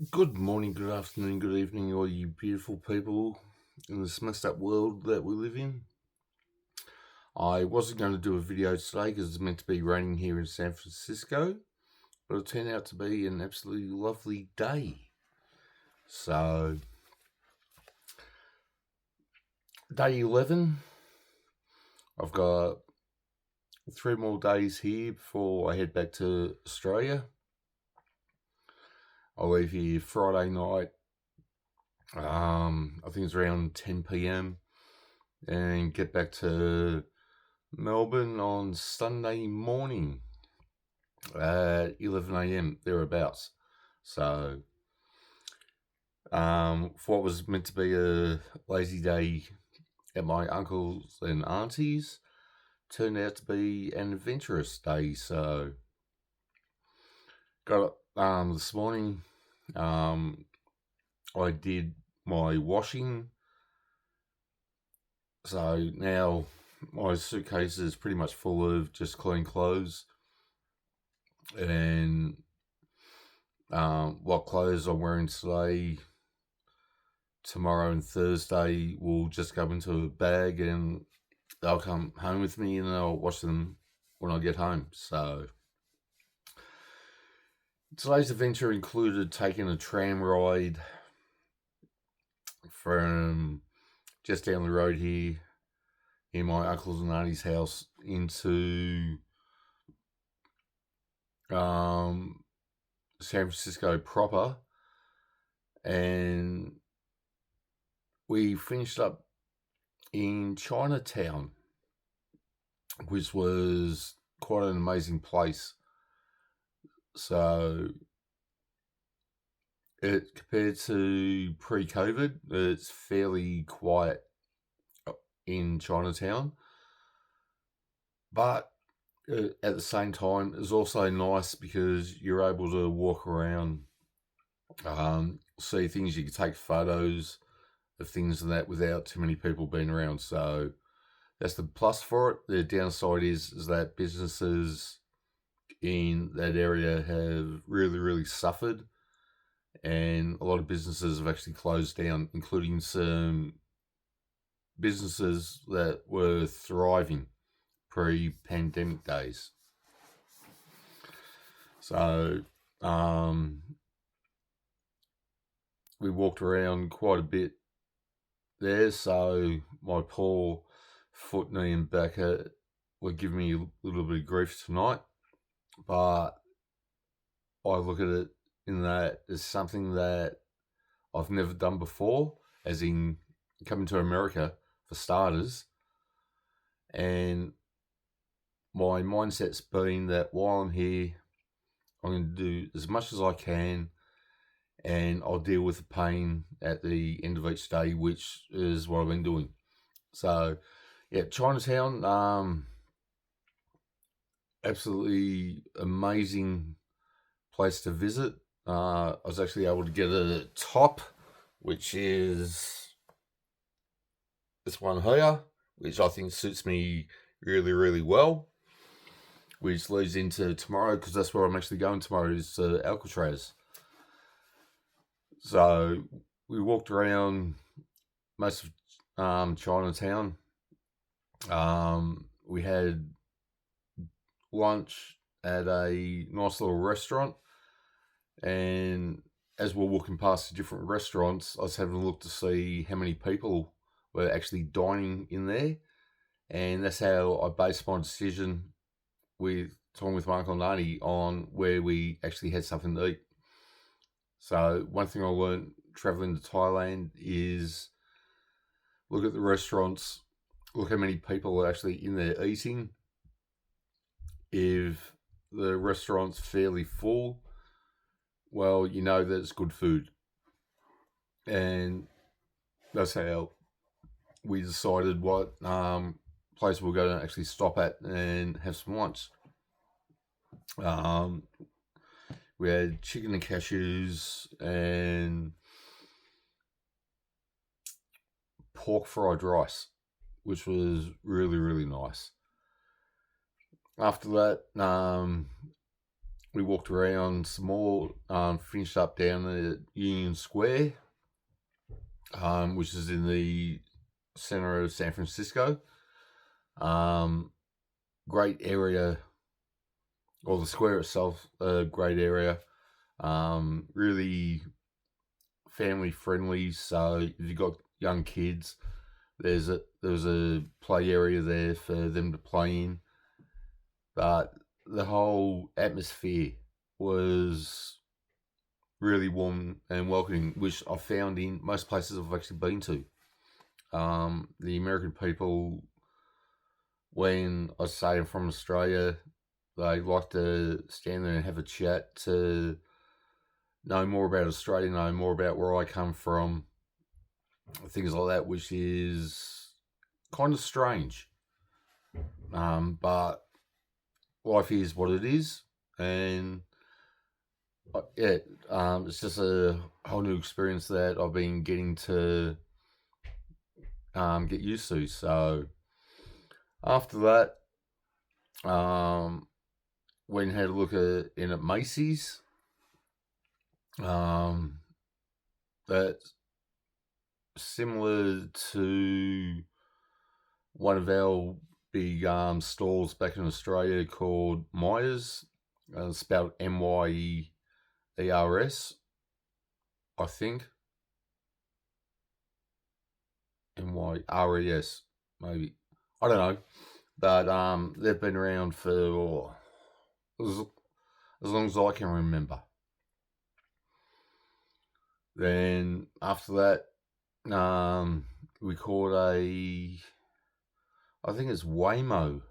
Good morning, good afternoon, good evening, all you beautiful people in this messed up world that we live in. I wasn't going to do a video today because it's meant to be raining here in San Francisco, but it turned out to be an absolutely lovely day. So, day 11, I've got 3 more days here before I head back to Australia. I'll leave here Friday night, I think it's around 10 p.m, and get back to Melbourne on Sunday morning at 11 a.m, thereabouts. So, for what was meant to be a lazy day at my uncle's and auntie's, turned out to be an adventurous day. So, got up this morning. I did my washing. So now my suitcase is pretty much full of just clean clothes, and what clothes I'm wearing today, tomorrow and Thursday will just go into a bag and they'll come home with me and I'll wash them when I get home. So today's adventure included taking a tram ride from just down the road here in my uncle's and auntie's house into San Francisco proper, and we finished up in Chinatown, which was quite an amazing place. So compared to pre-COVID, it's fairly quiet in Chinatown, but at the same time, it's also nice because you're able to walk around, see things, you can take photos of things and that without too many people being around. So that's the plus for it. The downside is that businesses in that area have really suffered, and a lot of businesses have actually closed down, including some businesses that were thriving pre-pandemic days. So we walked around quite a bit there, so my poor foot, knee and back were giving me a little bit of grief tonight, but I look at it in that as something that I've never done before, as in coming to America for starters, and my mindset's been that while I'm here, I'm going to do as much as I can, and I'll deal with the pain at the end of each day, which is what I've been doing. So, yeah, Chinatown, absolutely amazing place to visit. I was actually able to get a top, which is this one here, which I think suits me really well, which leads into tomorrow, because that's where I'm actually going tomorrow, is Alcatraz. So we walked around most of Chinatown. We had lunch at a nice little restaurant, and as we're walking past the different restaurants, I was having a look to see how many people were actually dining in there, and that's how I based my decision with talking with my uncle and auntie on where we actually had something to eat. So one thing I learned traveling to Thailand is look at the restaurants, look how many people are actually in there eating. If the restaurant's fairly full, well, you know that it's good food. And that's how we decided what place we're going to actually stop at and have some lunch. We had chicken and cashews and pork fried rice, which was really nice. After that, we walked around some more, finished up down at Union Square, which is in the center of San Francisco. Great area, or the square itself, a great area. Really family friendly. So if you've got young kids, there's a play area there for them to play in. But the whole atmosphere was really warm and welcoming, which I found in most places I've actually been to. The American people, when I say I'm from Australia, they like to stand there and have a chat to know more about Australia, know more about where I come from, things like that, which is kind of strange. But life is what it is, and it's just a whole new experience that I've been getting to get used to. So after that, went and had a look at Macy's. That's similar to one of our big stores back in Australia called Myers. Spelled Myers, I think. Myres, maybe. I don't know. But they've been around for as long as I can remember. Then after that, we called I think it's Waymo,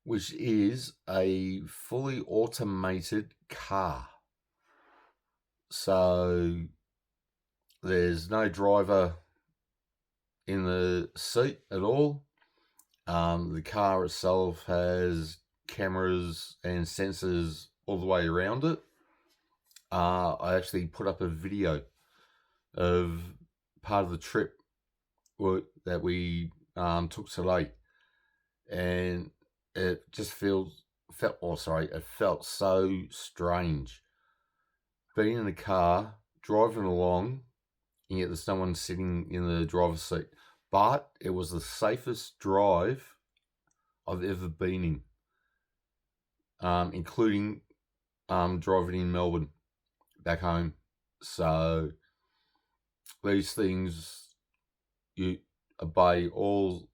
which is a fully automated car. So there's no driver in the seat at all. The car itself has cameras and sensors all the way around it. I actually put up a video of part of the trip that we took today, and it just felt so strange being in a car driving along, and yet there's no one sitting in the driver's seat. But it was the safest drive I've ever been in, including driving in Melbourne back home. So these things, you obey all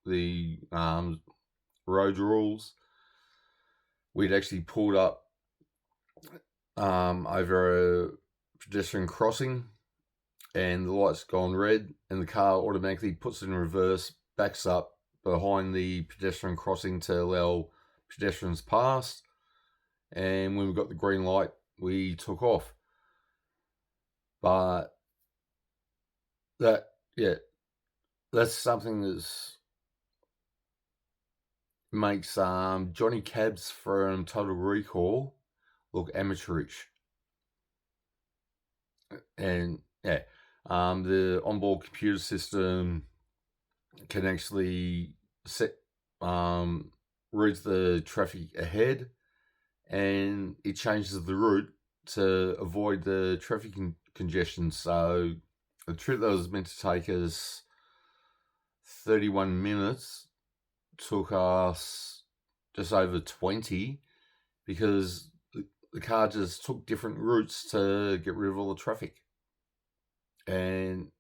the road rules. We'd actually pulled up over a pedestrian crossing, and the light's gone red, and the car automatically puts in reverse, backs up behind the pedestrian crossing to allow pedestrians past. And when we got the green light, we took off. But that's something that makes Johnny Cabs from Total Recall look amateurish. And the onboard computer system can actually reads the traffic ahead, and it changes the route to avoid the traffic congestion. So the trip that was meant to take us 31 minutes took us just over 20, because the car just took different routes to get rid of all the traffic, and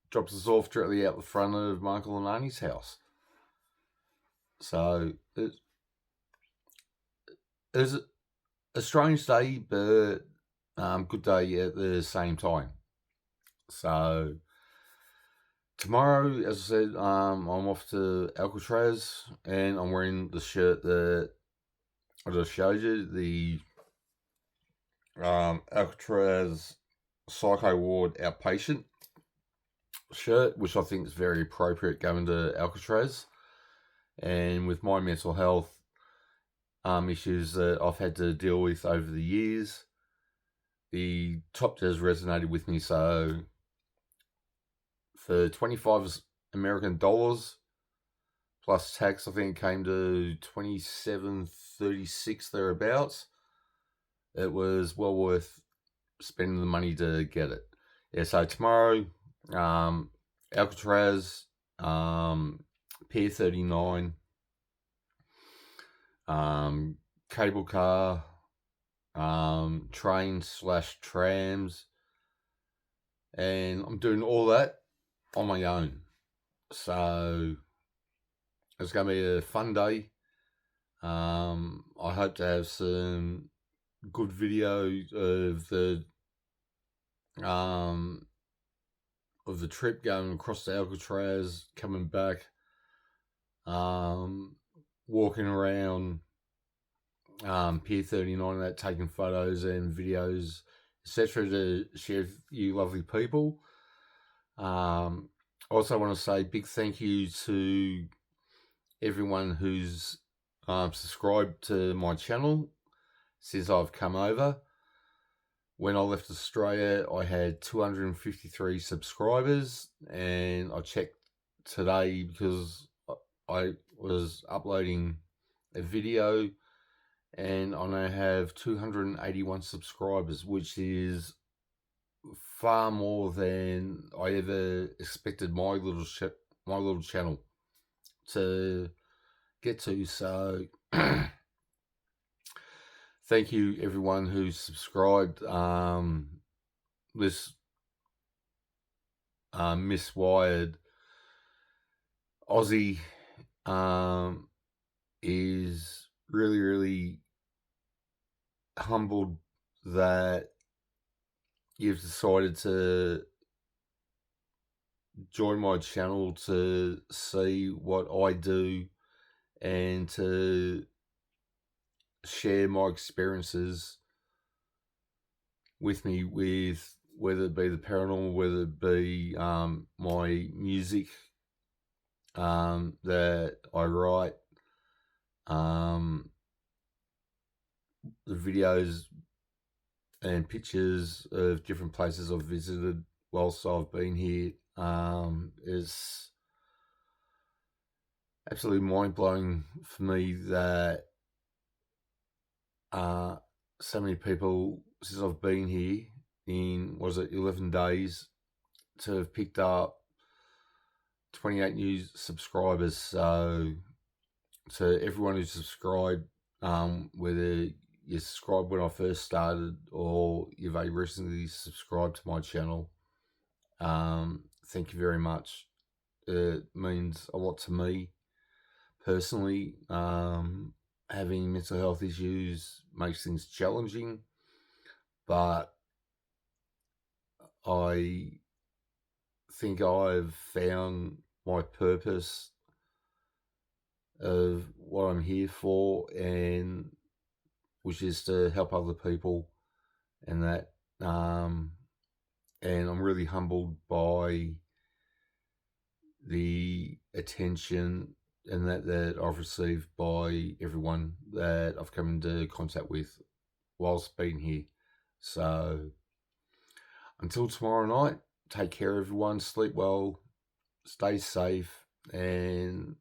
drops us off directly out the front of my uncle and auntie's house. So it was a strange day, but good day at the same time. So tomorrow, as I said, I'm off to Alcatraz, and I'm wearing the shirt that I just showed you, the Alcatraz Psycho Ward Outpatient shirt, which I think is very appropriate going to Alcatraz. And with my mental health issues that I've had to deal with over the years, the top just resonated with me. So for 25 American dollars, plus tax. I think it came to $27.36 thereabouts. It was well worth spending the money to get it. Yeah, so tomorrow, Alcatraz, Pier 39, cable car, trains/trams, and I'm doing all that on my own. So it's going to be a fun day. I hope to have some good videos of the trip going across the Alcatraz, coming back, walking around Pier 39, that taking photos and videos, etc., to share with you lovely people. I also want to say big thank you to everyone who's subscribed to my channel since I've come over. When I left Australia, I had 253 subscribers, and I checked today because I was uploading a video, and I now have 281 subscribers, which is far more than I ever expected my little channel to get to. So thank you everyone who's subscribed. This miswired Aussie is really humbled that you've decided to join my channel to see what I do and to share my experiences with me, with whether it be the paranormal, whether it be my music that I write, the videos and pictures of different places I've visited whilst I've been here. Is absolutely mind-blowing for me that so many people, since I've been here in, 11 days, to have picked up 28 new subscribers. So to everyone who subscribed, whether you subscribed when I first started or you've very recently subscribed to my channel, thank you very much. It means a lot to me personally. Having mental health issues makes things challenging, but I think I've found my purpose of what I'm here for, and which is to help other people, and that and I'm really humbled by the attention and that I've received by everyone that I've come into contact with whilst being here. So until tomorrow night, take care everyone, sleep well, stay safe, and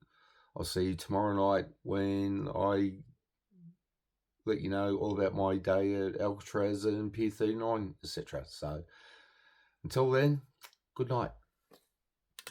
I'll see you tomorrow night when I let you know all about my day at Alcatraz and Pier 39, etc. So until then, good night.